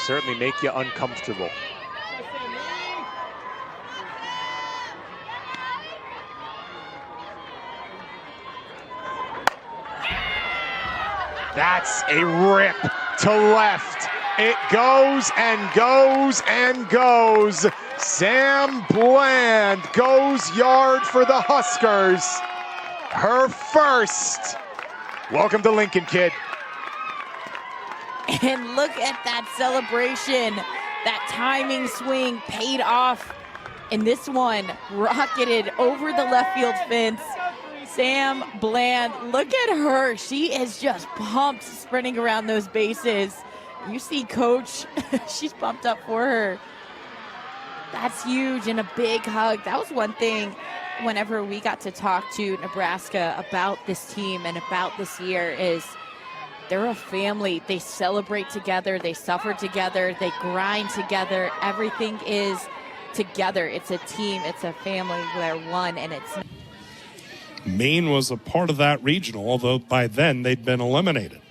certainly make you uncomfortable. That's a rip to left. It goes and goes and goes. Sam Bland goes yard for the Huskers. Her first. Welcome to Lincoln, kid. And look at that celebration. That timing swing paid off. And this one rocketed over the left field fence. Sam Bland, look at her. She is just pumped sprinting around those bases. You see Coach, she's pumped up for her. That's huge, and a big hug. That was one thing whenever we got to talk to Nebraska about this team and about this year is they're a family. They celebrate together. They suffer together. They grind together. Everything is together. It's a team. It's a family. They're one, and it's... Maine was a part of that regional, although by then they'd been eliminated.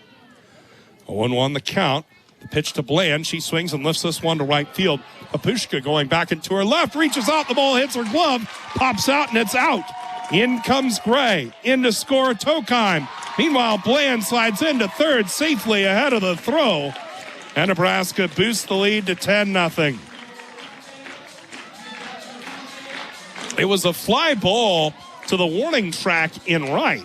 0-1 the count. The pitch to Bland. She swings and lifts this one to right field. Papushka going back into her left, reaches out, the ball hits her glove, pops out, and it's out. In comes Gray, in to score Tokheim. Meanwhile, Bland slides into third safely ahead of the throw. And Nebraska boosts the lead to 10-0. It was a fly ball to the warning track in right.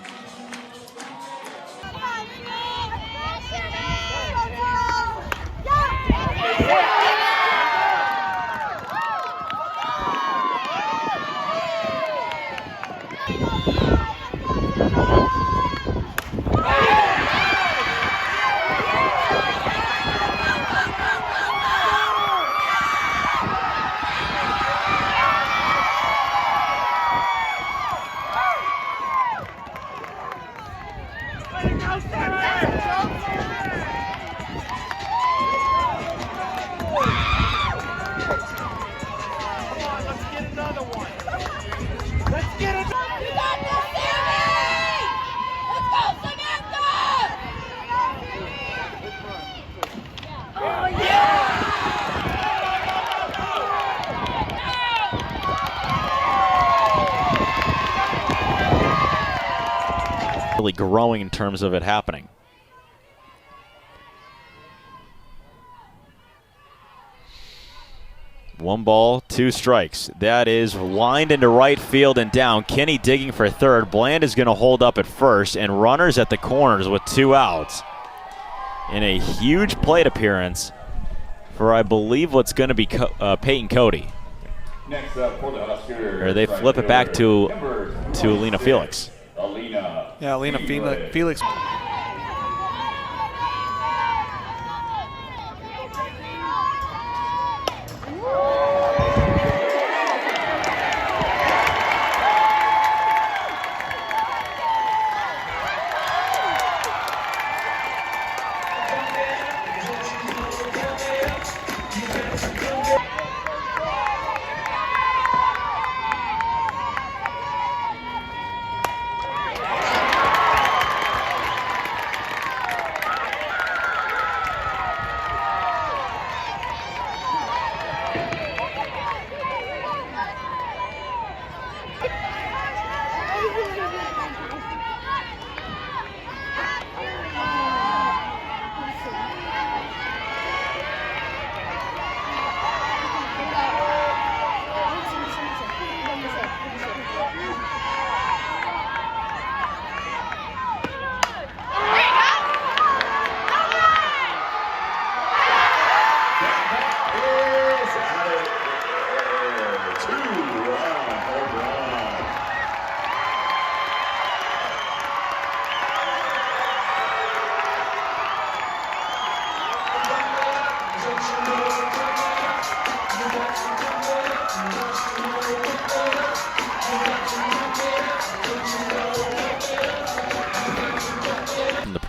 Really growing in terms of it happening. One ball, two strikes. That is lined into right field and down. Kinney digging for third. Bland is going to hold up at first, and runners at the corners with 2 outs. In a huge plate appearance for, I believe, what's going to be Peyton Cody. Next up for the Husker. Or they flip it back to Alina Felix. Yeah, Alina Felix.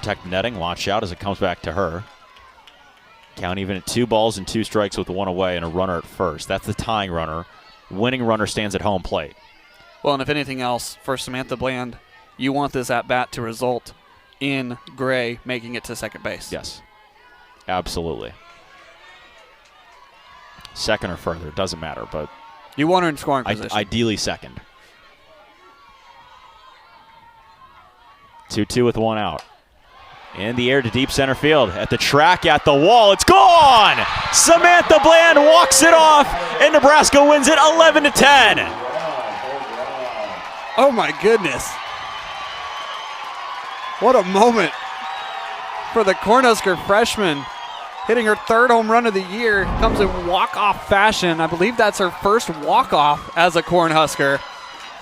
Protect netting. Watch out as it comes back to her. Count even at 2 balls and 2 strikes with 1 away and a runner at first. That's the tying runner. Winning runner stands at home plate. Well, and if anything else, for Samantha Bland, you want this at-bat to result in Gray making it to second base. Yes, absolutely. Second or further, it doesn't matter, but You want her in scoring position. ideally second. 2-2 with one out. In the air to deep center field. At the track, at the wall, it's gone! Samantha Bland walks it off, and Nebraska wins it 11-10. Oh my goodness. What a moment for the Cornhusker freshman. Hitting her third home run of the year. Comes in walk-off fashion. I believe that's her first walk-off as a Cornhusker.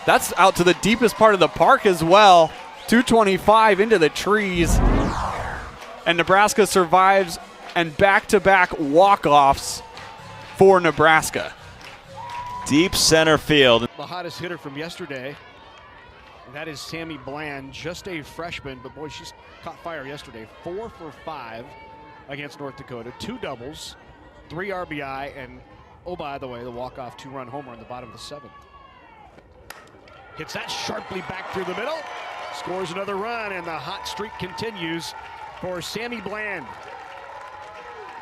That's out to the deepest part of the park as well. 225 into the trees. And Nebraska survives, and back-to-back walk-offs for Nebraska. Deep center field. The hottest hitter from yesterday, and that is Sammie Bland, just a freshman, but boy, she's caught fire yesterday. 4 for 5 against North Dakota, 2 doubles, 3 RBI, and oh, by the way, the walk-off 2-run homer in the bottom of the 7th. Hits that sharply back through the middle, scores another run, and the hot streak continues for Sammie Bland.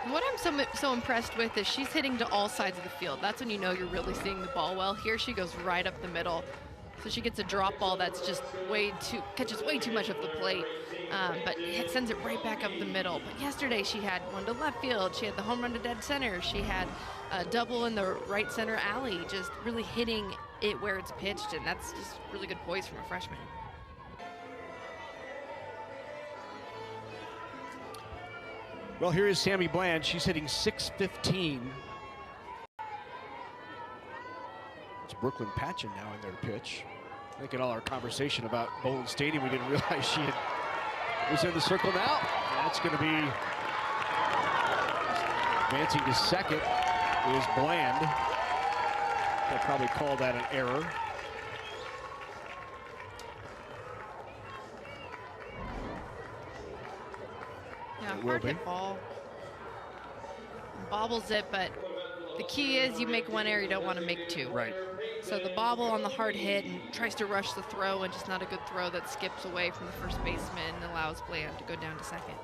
What I'm so impressed with is she's hitting to all sides of the field. That's when you know you're really seeing the ball well. Here she goes right up the middle. So she gets a drop ball that's just catches way too much of the plate, but it sends it right back up the middle. But yesterday she had one to left field. She had the home run to dead center. She had a double in the right center alley, just really hitting it where it's pitched, and that's just really good poise from a freshman. Well, here is Sammie Bland. She's hitting .615. It's Brooklyn Patchen now in there to pitch. I think in all our conversation about Bowling Stadium, we didn't realize she was in the circle now. That's going to be advancing to second is Bland. They'll probably call that an error. Yeah, hard hit ball. Bobbles it, but the key is you make one error, you don't want to make 2. Right. So the bobble on the hard hit and tries to rush the throw, and just not a good throw that skips away from the first baseman and allows Bland to go down to second.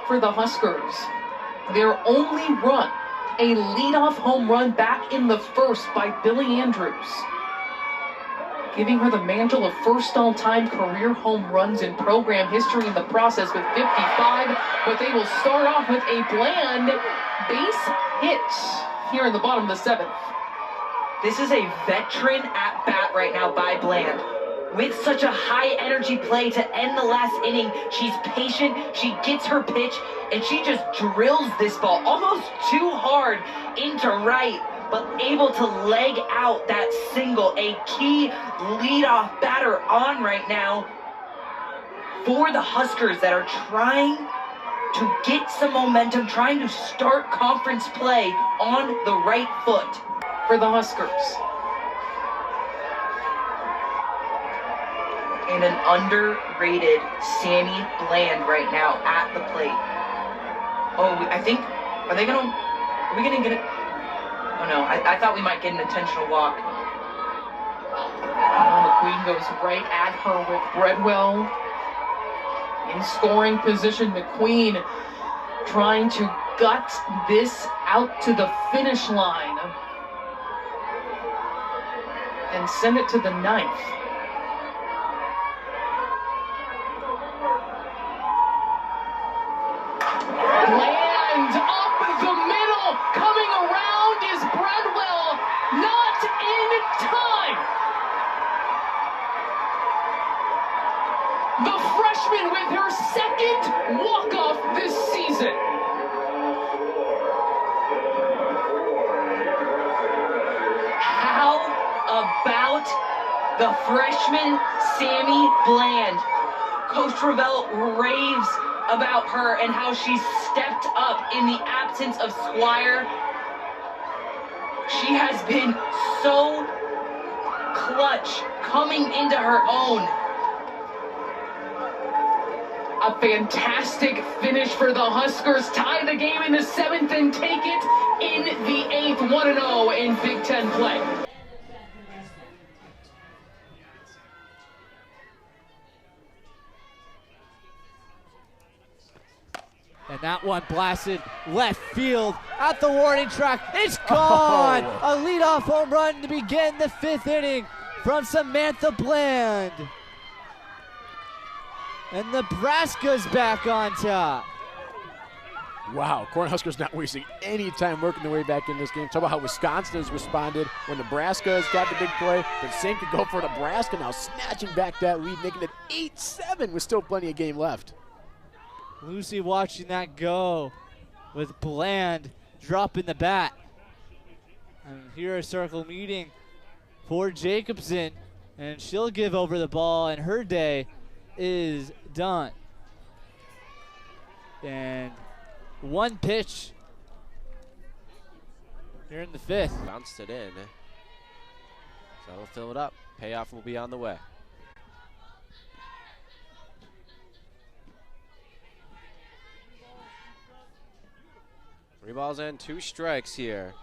For the Huskers, their only run, a leadoff home run back in the first by Billy Andrews, giving her the mantle of first all-time career home runs in program history in the process with 55, but they will start off with a Bland base hit here in the bottom of the 7th. This is a veteran at bat right now by Bland. With such a high energy play to end the last inning, she's patient, she gets her pitch, and she just drills this ball almost too hard into right, but able to leg out that single. A key leadoff batter on right now for the Huskers that are trying to get some momentum, trying to start conference play on the right foot. For the Huskers, and an underrated Sammie Bland right now at the plate. Oh, I think, are we gonna get it? Oh no, I thought we might get an intentional walk. McQueen goes right at her with Breadwell. In scoring position, McQueen trying to gut this out to the finish line and send it to the 9th. Bland up the middle, coming around is Breadwell, not in time. their second walk-off this season. How about the freshman Sammie Bland? Coach Ravel raves about her and how she stepped up in the absence of Squire. She has been so clutch coming into her own. A fantastic finish for the Huskers. Tie the game in the 7th and take it in the 8th. 1-0 in Big Ten play. And that one blasted left field at the warning track. It's gone! A leadoff home run to begin the 5th inning from Samantha Bland. And Nebraska's back on top. Wow, Cornhuskers not wasting any time working their way back in this game. Talk about how Wisconsin has responded when Nebraska has got the big play. The same could go for Nebraska now, snatching back that lead, making it 8-7 with still plenty of game left. Lucy watching that go with Bland dropping the bat. And here a circle meeting for Jacobson, and she'll give over the ball, and her day is done. And one pitch here in the 5th. Bounced it in. So it'll fill it up. Payoff will be on the way. Three balls and 2 strikes here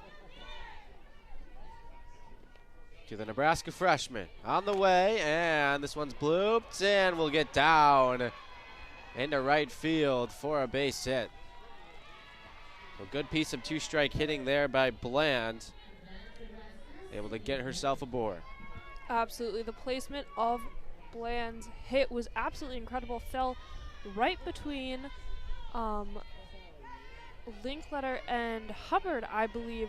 to the Nebraska freshman. On the way, and this one's blooped and will get down into right field for a base hit. A good piece of 2-strike hitting there by Bland. Able to get herself aboard. Absolutely. The placement of Bland's hit was absolutely incredible. Fell right between Linkletter and Hubbard, I believe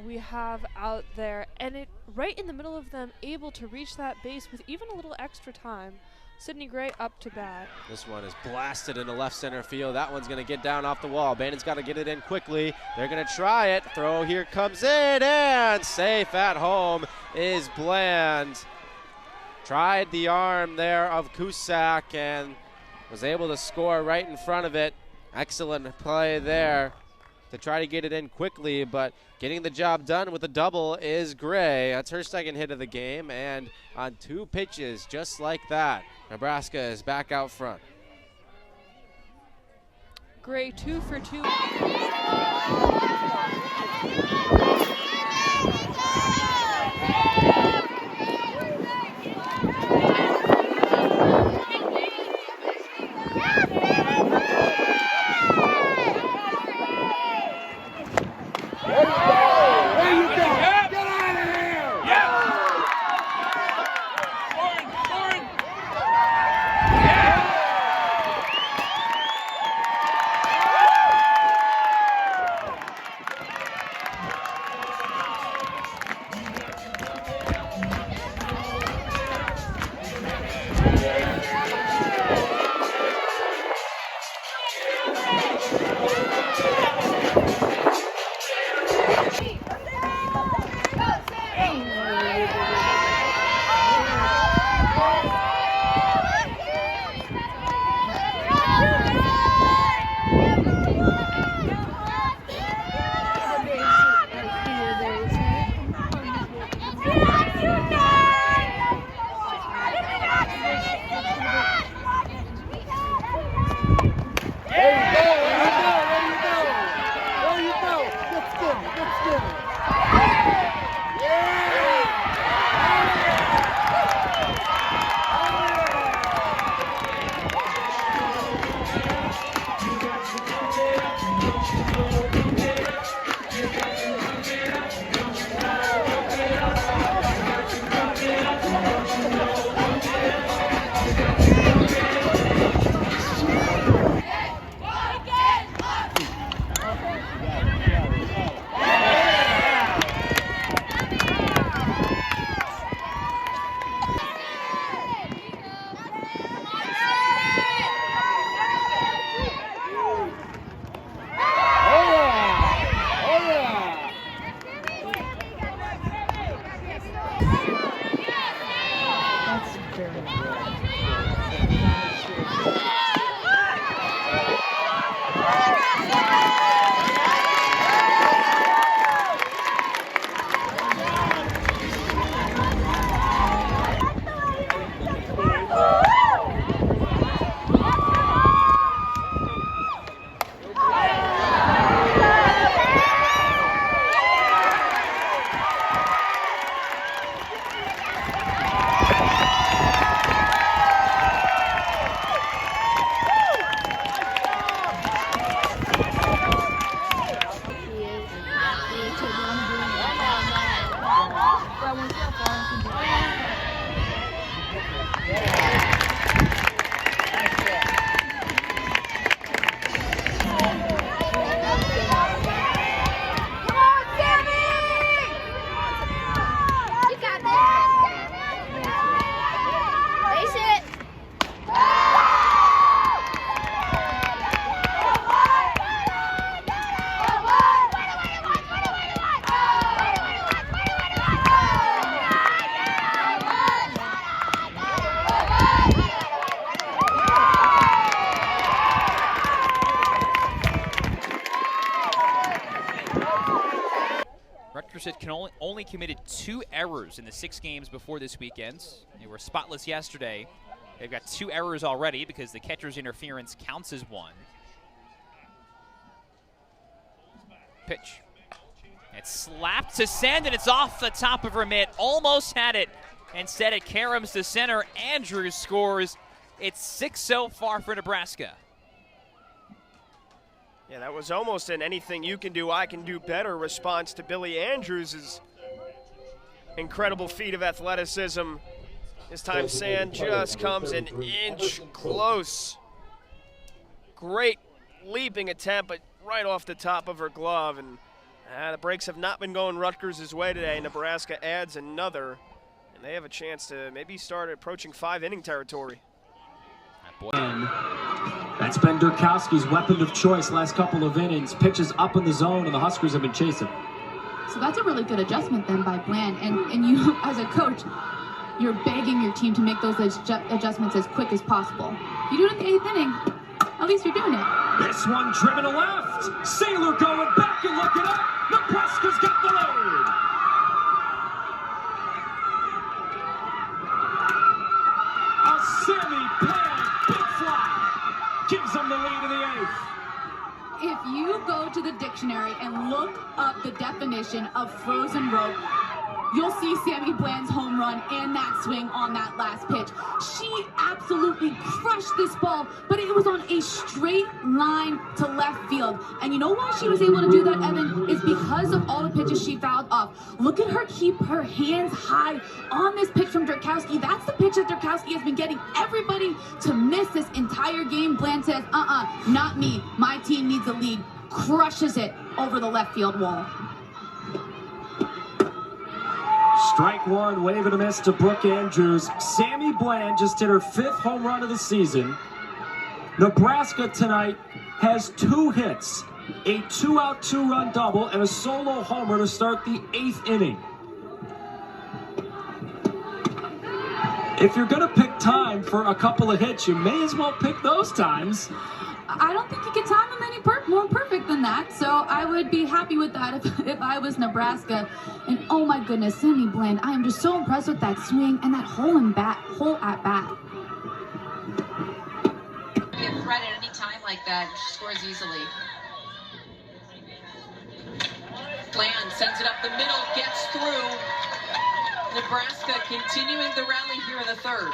we have out there, and it right in the middle of them, able to reach that base with even a little extra time. Sydney Gray up to bat. This one is blasted into left center field. That one's going to get down off the wall. Bannon's got to get it in quickly. They're going to try it. Throw here comes in, and safe at home is Bland. Tried the arm there of Cusack and was able to score right in front of it. Excellent play there to try to get it in quickly, but getting the job done with a double is Gray. That's her second hit of the game, and on 2 pitches, just like that, Nebraska is back out front. Gray 2 for 2. Rutgers had only committed 2 errors in the 6 games before this weekend. They were spotless yesterday. They've got 2 errors already because the catcher's interference counts as 1. Pitch. It's slapped to Sand, and it's off the top of her mitt. Almost had it. Instead, it caroms to center. Andrews scores. It's 6 so far for Nebraska. Yeah, that was almost an anything you can do, I can do better response to Billy Andrews' incredible feat of athleticism. This time Sand just comes an inch close. Great leaping attempt, but right off the top of her glove. And the breaks have not been going Rutgers' way today. Nebraska adds another, and they have a chance to maybe start approaching 5-inning territory. And that's been Durkowski's weapon of choice last couple of innings. Pitches up in the zone, and the Huskers have been chasing. So that's a really good adjustment then by Bland. And you, as a coach, you're begging your team to make those adjustments as quick as possible. If you do it in the 8th inning, at least you're doing it. This one driven to left. Saylor going back and looking up. Nebraska's got the lead. A Sammie big fly gives them the lead in the 8th. If you go to the dictionary and look up the definition of frozen rope, you'll see Sammie Bland's home run and that swing on that last pitch. She absolutely crushed this ball, but it was on a straight line to left field. And you know why she was able to do that, Evan? Is because of all the pitches she fouled off. Look at her keep her hands high on this pitch from Durkowski. That's the pitch that Durkowski has been getting everybody to miss this entire game. Bland says, not me. My team needs a lead. Crushes it over the left field wall. Strike one, wave and a miss to Brooke Andrews. Sammie Bland just hit her 5th home run of the season. Nebraska tonight has 2 hits, a 2-out, 2-run double, and a solo homer to start the 8th inning. If you're going to pick time for a couple of hits, you may as well pick those times. I don't think you can time them any more perfect than that, so I would be happy with that if I was Nebraska. And oh my goodness, Sammie Bland, I am just so impressed with that swing and that hole at bat. Get a threat at any time like that, she scores easily. Bland sends it up the middle, gets through. Nebraska continuing the rally here in the 3rd.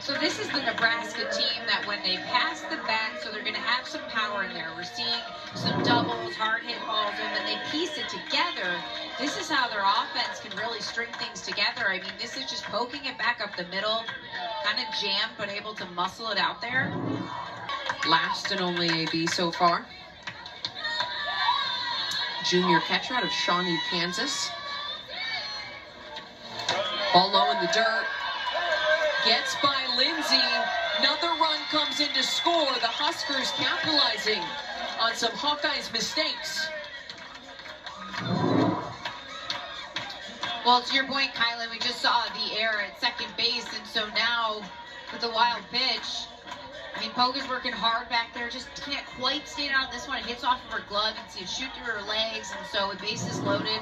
So this is the Nebraska team that when they pass the bat, so they're going to have some power in there. We're seeing some doubles, hard hit balls, and when they piece it together, this is how their offense can really string things together. I mean, this is just poking it back up the middle, kind of jammed, but able to muscle it out there. Last and only AB so far. Junior catcher out of Shawnee, Kansas. Ball low in the dirt. Gets by Lindsay. Another run comes in to score. The Huskers capitalizing on some Hawkeyes mistakes. Well, to your point, Kylan, we just saw the error at second base, and so now with the wild pitch. I mean, Poga's working hard back there, just can't quite stay down this one. It hits off of her glove. You can see it shoot through her legs, and so with bases loaded,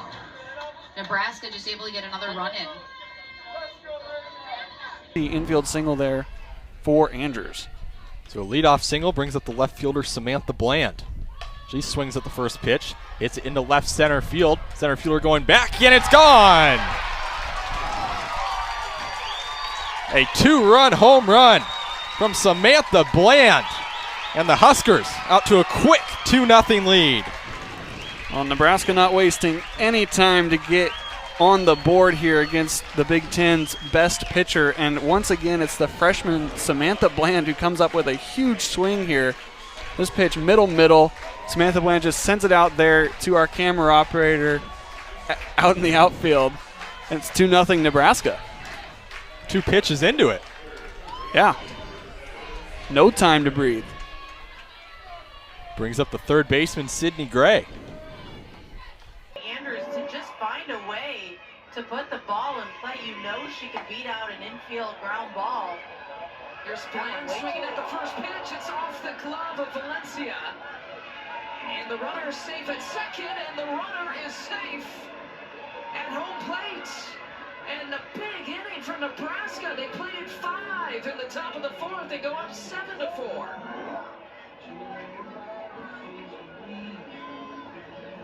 Nebraska just able to get another run in. The infield single there for Andrews. So a leadoff single brings up the left fielder Samantha Bland. She swings at the first pitch, hits it into left center field. Center fielder going back, and it's gone! A 2-run home run from Samantha Bland. And the Huskers out to a quick 2-0 lead. Well, Nebraska not wasting any time to get on the board here against the Big Ten's best pitcher. And once again, it's the freshman Samantha Bland who comes up with a huge swing here. This pitch middle. Samantha Bland just sends it out there to our camera operator out in the outfield. And it's 2-0 Nebraska. 2 pitches into it. Yeah. No time to breathe. Brings up the third baseman, Sydney Gray. Andrews to just find a way to put the ball in play. You know she can beat out an infield ground ball. Here's Bland swinging at the first pitch. It's off the glove of Valencia. And the runner is safe at second, and the runner is safe at home plate. And a big inning from Nebraska. They played at 5 in the top of the 4th. They go up 7-4.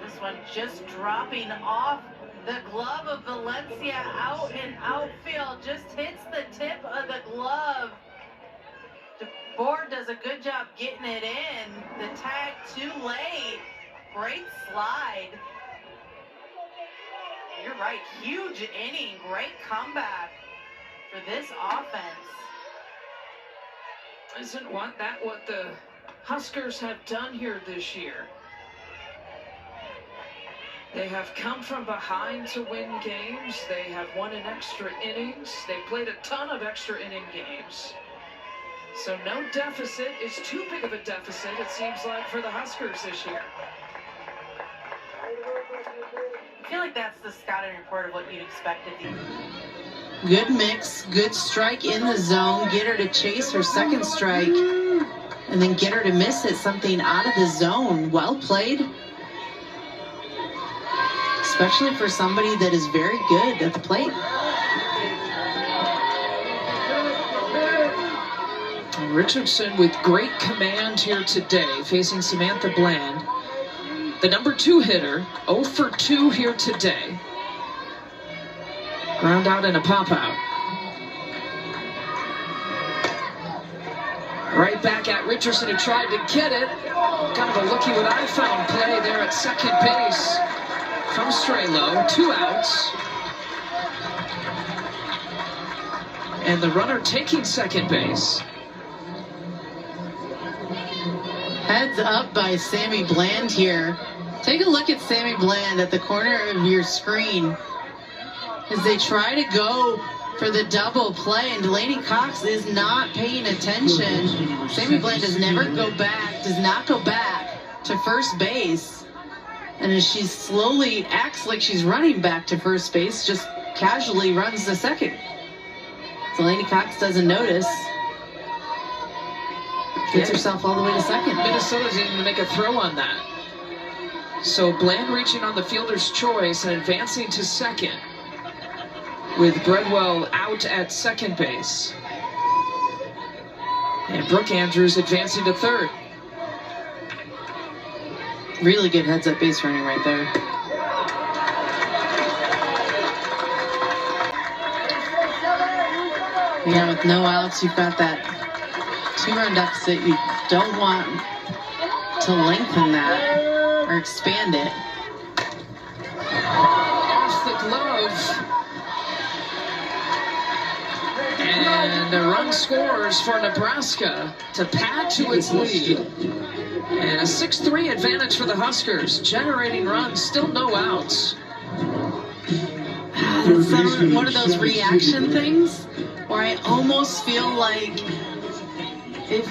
This one just dropping off the glove of Valencia out in outfield. Just hits the tip of the glove. The board does a good job getting it in. The tag too late. Great slide. You're right, huge inning, great comeback for this offense. Isn't that what the Huskers have done here this year? They have come from behind to win games. They have won in extra innings. They played a ton of extra inning games. So no deficit is too big of a deficit, it seems like, for the Huskers this year. I feel like that's the scouting report of what you'd expect of you. Good mix, good strike in the zone, get her to chase her second strike, and then get her to miss it, something out of the zone. Well played. Especially for somebody that is very good at the plate. Richardson with great command here today, facing Samantha Bland. The number 2 hitter, 0 for 2 here today. Ground out and a pop out. Right back at Richardson, who tried to get it. Kind of a looky what I found play there at second base from Strelo. 2 outs. And the runner taking second base. Heads up by Sammie Bland here. Take a look at Sammie Bland at the corner of your screen as they try to go for the double play, and Delaney Cox is not paying attention. Sammie Bland does not go back to first base. And as she slowly acts like she's running back to first base, just casually runs to second. Delaney Cox doesn't notice. Gets herself all the way to second. Minnesota didn't even make a throw on that. So Bland reaching on the fielder's choice and advancing to second, with Bredwell out at second base. And Brooke Andrews advancing to third. Really good heads-up base running right there. Yeah, with no outs, you've got that 2-run deficit. You don't want to lengthen that or expand it. Off the glove. And a run scores for Nebraska to pad to its lead. And a 6-3 advantage for the Huskers. Generating runs, still no outs. It's one of those reaction things where I almost feel like if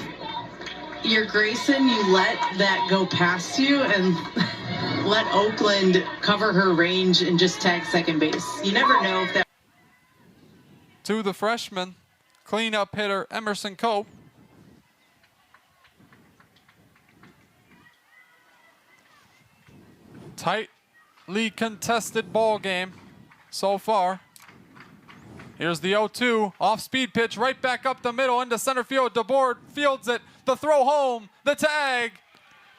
you're Grayson, you let that go past you and let Oakland cover her range and just tag second base. You never know if that... To the freshman, cleanup hitter Emerson Cope. Tightly contested ball game so far. Here's the 0-2, off-speed pitch, right back up the middle into center field. DeBoer fields it, the throw home, the tag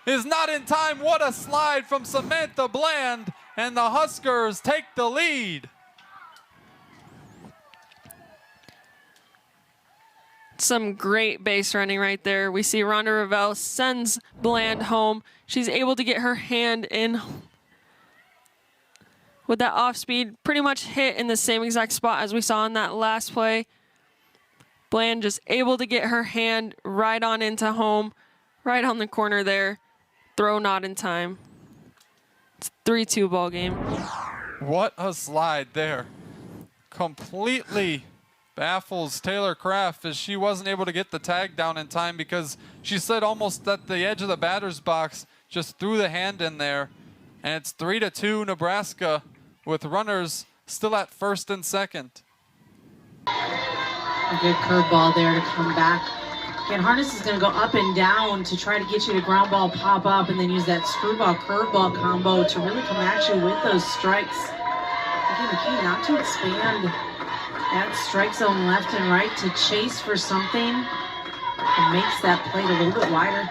is not in time. What a slide from Samantha Bland, and the Huskers take the lead. Some great base running right there. We see Rhonda Ravel sends Bland home. She's able to get her hand in with that off speed, pretty much hit in the same exact spot as we saw in that last play. Bland just able to get her hand right on into home, right on the corner there. Throw not in time. It's a 3-2 ball game. What a slide there. Completely baffles Taylor Kraft as she wasn't able to get the tag down in time because she slid almost at the edge of the batter's box, just threw the hand in there. And it's 3-2 Nebraska with runners still at first and second. A good curveball there to come back. Again, Harness is going to go up and down to try to get you to ground ball, pop up, and then use that screwball curveball combo to really come at you with those strikes. Again, the key not to expand that strike zone left and right to chase for something that makes that plate a little bit wider.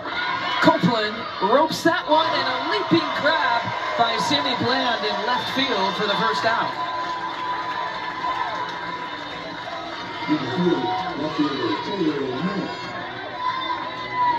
Copeland ropes that one, and a leaping grab by Sammie Bland in left field for the first out. Left fielder Taylor Hunt.